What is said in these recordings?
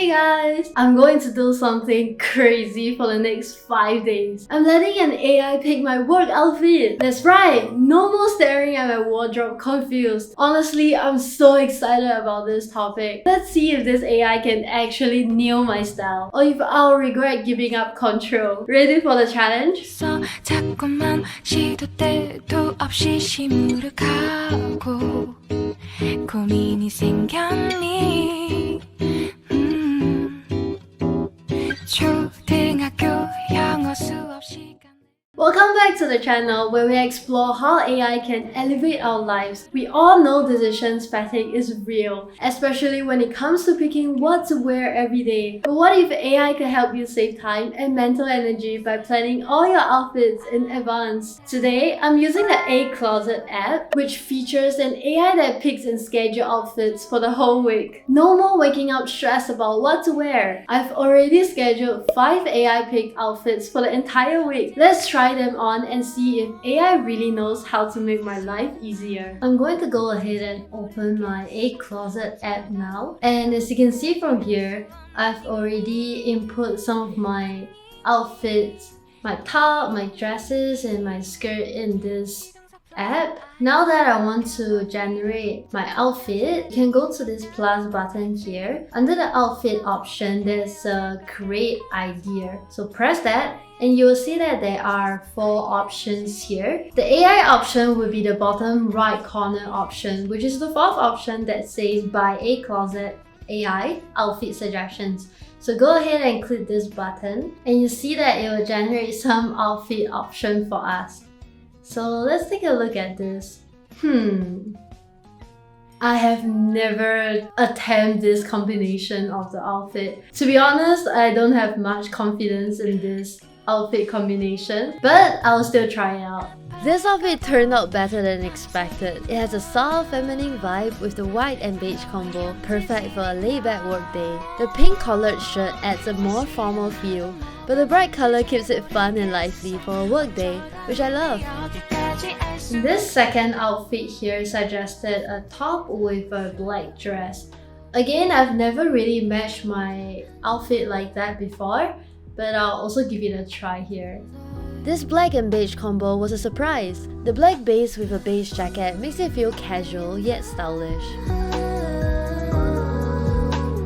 Hey guys! I'm going to do something crazy for the next 5 days. I'm letting an AI pick my work outfit. That's right! No more staring at my wardrobe confused. Honestly, I'm so excited about this topic. Let's see if this AI can actually nail my style, or if I'll regret giving up control. Ready for the challenge? 자꾸만 시도 때도 없이 시무룩하고 고민이 생겼니 초등학교 영어 수업 시간 Welcome back to the channel where we explore how AI can elevate our lives. We all know decisions fatigue is real, especially when it comes to picking what to wear every day. But what if AI can help you save time and mental energy by planning all your outfits in advance? Today, I'm using the Acloset app, which features an AI that picks and schedules outfits for the whole week. No more waking up stressed about what to wear. I've already scheduled 5 AI-picked outfits for the entire week. Let's try them on and see if AI really knows how to make my life easier. I'm going to go ahead and open my Acloset app now. And as you can see from here, I've already input some of my outfits, my top, my dresses, and my skirt in this app. Now that I want to generate my outfit, you can go to this plus button here. Under the outfit option, there's a create idea. So press that and you will see that there are 4 options here. The AI option will be the bottom right corner option, which is the 4th option that says by Acloset AI outfit suggestions. So go ahead and click this button and you see that it will generate some outfit option for us. So let's take a look at this. I have never attempted this combination of the outfit. To be honest, I don't have much confidence in this outfit combination, but I'll still try it out. This outfit turned out better than expected. It has a soft feminine vibe with the white and beige combo, perfect for a laid-back workday. The pink collared shirt adds a more formal feel, but the bright color keeps it fun and lively for a workday, which I love. This second outfit here suggested a top with a black dress. Again, I've never really matched my outfit like that before, but I'll also give it a try here. This black and beige combo was a surprise. The black base with a beige jacket makes it feel casual yet stylish.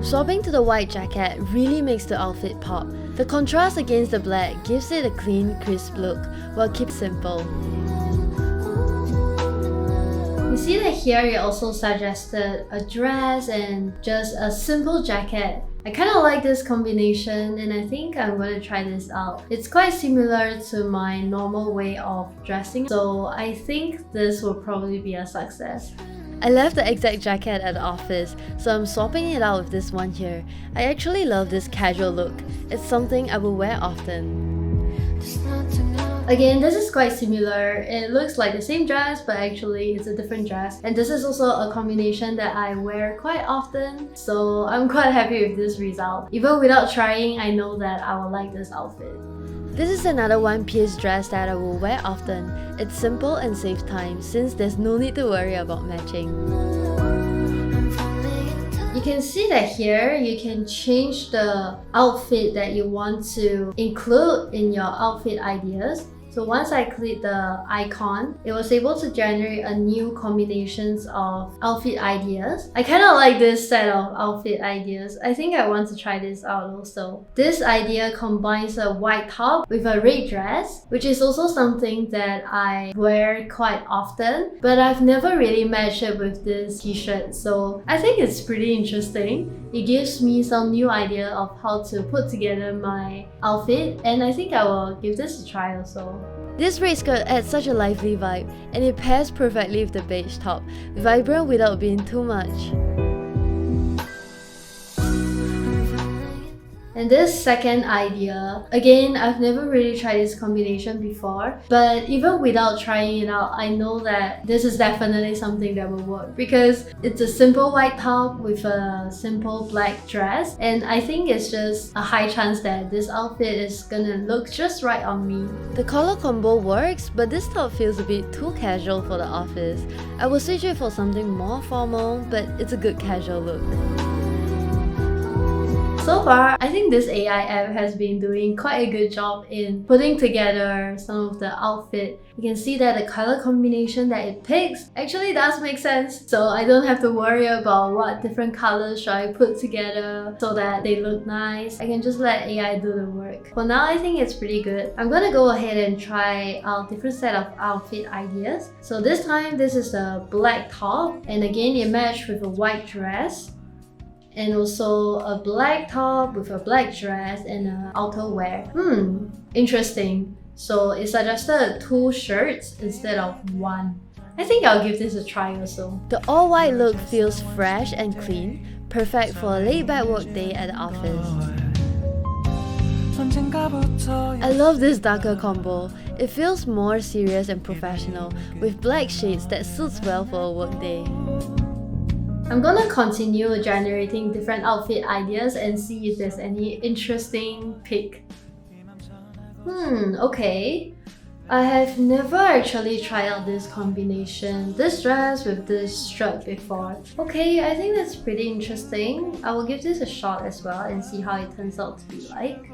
Swapping to the white jacket really makes the outfit pop. The contrast against the black gives it a clean, crisp look while keeping it simple. You see that here it also suggested a dress and just a simple jacket. I kind of like this combination and I think I'm going to try this out. It's quite similar to my normal way of dressing, so I think this will probably be a success. I left the exact jacket at the office, so I'm swapping it out with this one here. I actually love this casual look. It's something I will wear often. Again, this is quite similar. It looks like the same dress, but actually it's a different dress. And this is also a combination that I wear quite often, so I'm quite happy with this result. Even without trying, I know that I will like this outfit. This is another one-piece dress that I will wear often. It's simple and saves time since there's no need to worry about matching. You can see that here you can change the outfit that you want to include in your outfit ideas. So once I click the icon, it was able to generate a new combinations of outfit ideas. I kind of like this set of outfit ideas. I think I want to try this out also. This idea combines a white top with a red dress, which is also something that I wear quite often, but I've never really matched it with this t-shirt. So I think it's pretty interesting. It gives me some new idea of how to put together my outfit, and I think I will give this a try also. This red skirt adds such a lively vibe, and it pairs perfectly with the beige top, vibrant without being too much. And this second idea, again, I've never really tried this combination before, but even without trying it out, I know that this is definitely something that will work because it's a simple white top with a simple black dress, and I think it's just a high chance that this outfit is gonna look just right on me. The color combo works, but this top feels a bit too casual for the office. I will switch it for something more formal, but it's a good casual look. So far, I think this AI app has been doing quite a good job in putting together some of the outfit. You can see that the color combination that it picks actually does make sense. So I don't have to worry about what different colors should I put together so that they look nice. I can just let AI do the work. For now, I think it's pretty good. I'm gonna go ahead and try out different set of outfit ideas. So this time, this is a black top, and again, it matched with a white dress, and also a black top with a black dress and an outerwear. Interesting. So it suggested 2 shirts instead of 1. I think I'll give this a try also. The all-white look feels fresh and clean, perfect for a laid-back work day at the office. I love this darker combo. It feels more serious and professional, with black shades that suits well for a work day. I'm gonna continue generating different outfit ideas and see if there's any interesting pick. Okay. I have never actually tried out this combination, this dress with this shirt before. Okay, I think that's pretty interesting. I will give this a shot as well and see how it turns out to be like.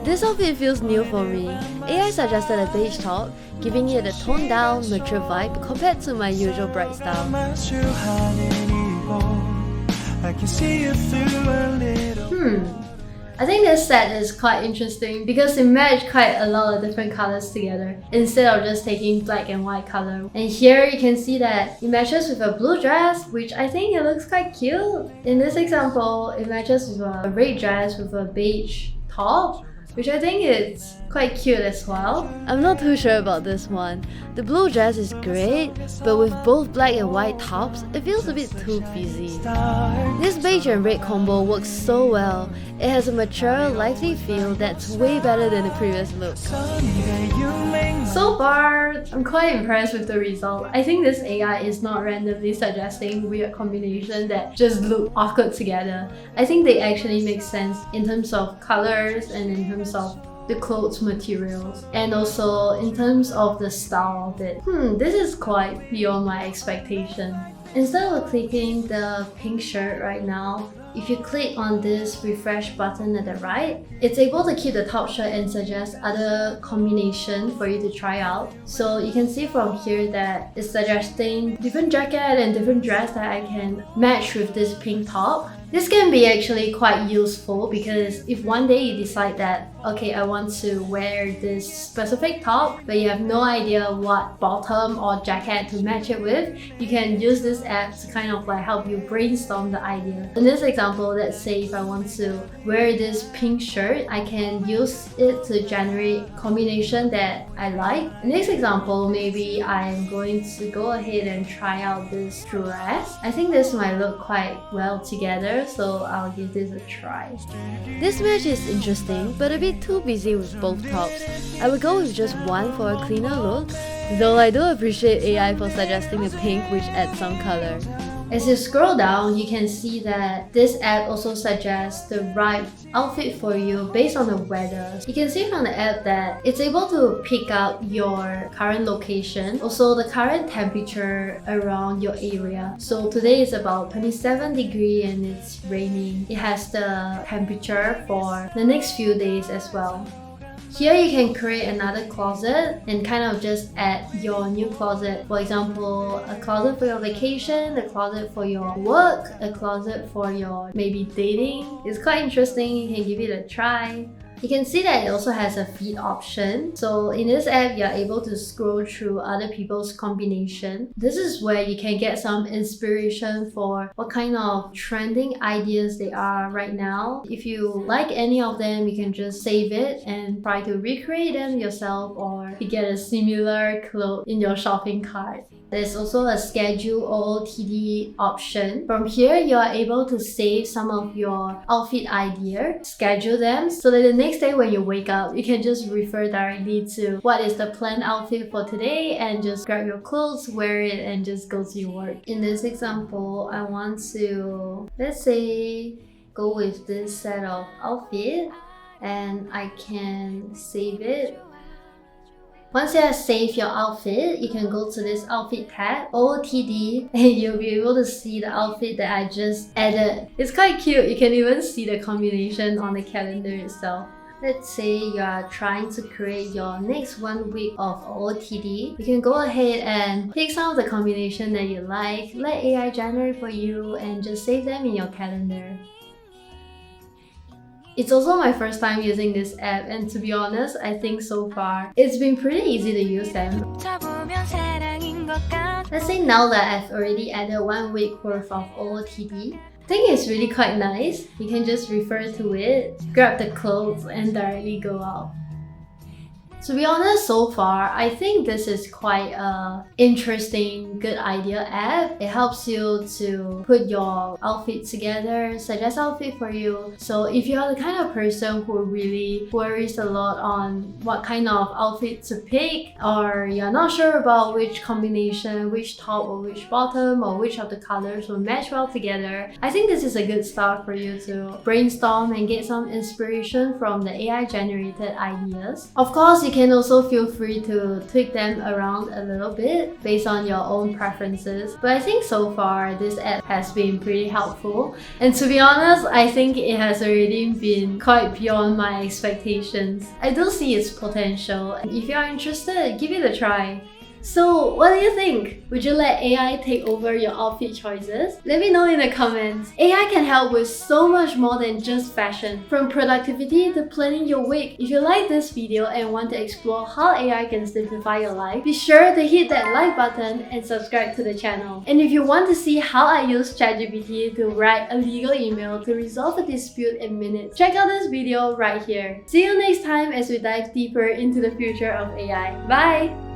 This outfit feels new for me. AI suggested a beige top, giving it a toned down, mature vibe compared to my usual bright style. I think this set is quite interesting because it matched quite a lot of different colors together instead of just taking black and white color. And here you can see that it matches with a blue dress, which I think it looks quite cute. In this example, it matches with a red dress with a beige top, which I think is quite cute as well. I'm not too sure about this one. The blue dress is great, but with both black and white tops, it feels a bit too busy. This beige and red combo works so well. It has a mature, lively feel that's way better than the previous look. So far, I'm quite impressed with the result. I think this AI is not randomly suggesting weird combinations that just look awkward together. I think they actually make sense in terms of colors and in terms of the clothes materials, and also in terms of the style of it. This is quite beyond my expectation. Instead of clicking the pink shirt right now, if you click on this refresh button at the right, it's able to keep the top shirt and suggest other combinations for you to try out. So you can see from here that it's suggesting different jacket and different dress that I can match with this pink top. This can be actually quite useful because if one day you decide that, okay, I want to wear this specific top, but you have no idea what bottom or jacket to match it with, you can use this app to kind of like help you brainstorm the idea. In this example, let's say if I want to wear this pink shirt, I can use it to generate combination that I like. In this example, maybe I'm going to go ahead and try out this dress. I think this might look quite well together, so I'll give this a try. This match is interesting, but a bit too busy with both tops. I would go with just one for a cleaner look, though I do appreciate AI for suggesting the pink, which adds some color. As you scroll down, you can see that this app also suggests the right outfit for you based on the weather. You can see from the app that it's able to pick up your current location, also the current temperature around your area. So today is about 27 degrees and it's raining. It has the temperature for the next few days as well. Here you can create another closet and kind of just add your new closet. For example, a closet for your vacation, a closet for your work, a closet for your maybe dating. It's quite interesting, you can give it a try. You can see that it also has a feed option. So in this app, you're able to scroll through other people's combination. This is where you can get some inspiration for what kind of trending ideas they are right now. If you like any of them, you can just save it and try to recreate them yourself, or you get a similar clothes in your shopping cart. There's also a schedule OOTD option. From here, you are able to save some of your outfit idea, schedule them, so that the next day when you wake up, you can just refer directly to what is the planned outfit for today and just grab your clothes, wear it, and just go to your work. In this example, I want to, let's say, go with this set of outfit, and I can save it. Once you have saved your outfit, you can go to this outfit tab, OOTD, and you'll be able to see the outfit that I just added. It's quite cute. You can even see the combination on the calendar itself. Let's say you are trying to create your next 1 week of OOTD. You can go ahead and pick some of the combination that you like, let AI generate for you, and just save them in your calendar. It's also my first time using this app, and to be honest, I think so far it's been pretty easy to use them. Let's say now that I've already added 1 week worth of OOTD, I think it's really quite nice. You can just refer to it, grab the clothes, and directly go out. To be honest, so far, I think this is quite a interesting, good idea app. It helps you to put your outfit together, suggest outfit for you. So if you are the kind of person who really worries a lot on what kind of outfit to pick, or you're not sure about which combination, which top or which bottom, or which of the colors will match well together, I think this is a good start for you to brainstorm and get some inspiration from the AI generated ideas. Of course, you can also feel free to tweak them around a little bit based on your own preferences. But I think so far this app has been pretty helpful. And to be honest, I think it has already been quite beyond my expectations. I do see its potential, and if you are interested, give it a try. So, what do you think? Would you let AI take over your outfit choices? Let me know in the comments. AI can help with so much more than just fashion, from productivity to planning your week. If you like this video and want to explore how AI can simplify your life, be sure to hit that like button and subscribe to the channel. And if you want to see how I use ChatGPT to write a legal email to resolve a dispute in minutes, check out this video right here. See you next time as we dive deeper into the future of AI. Bye!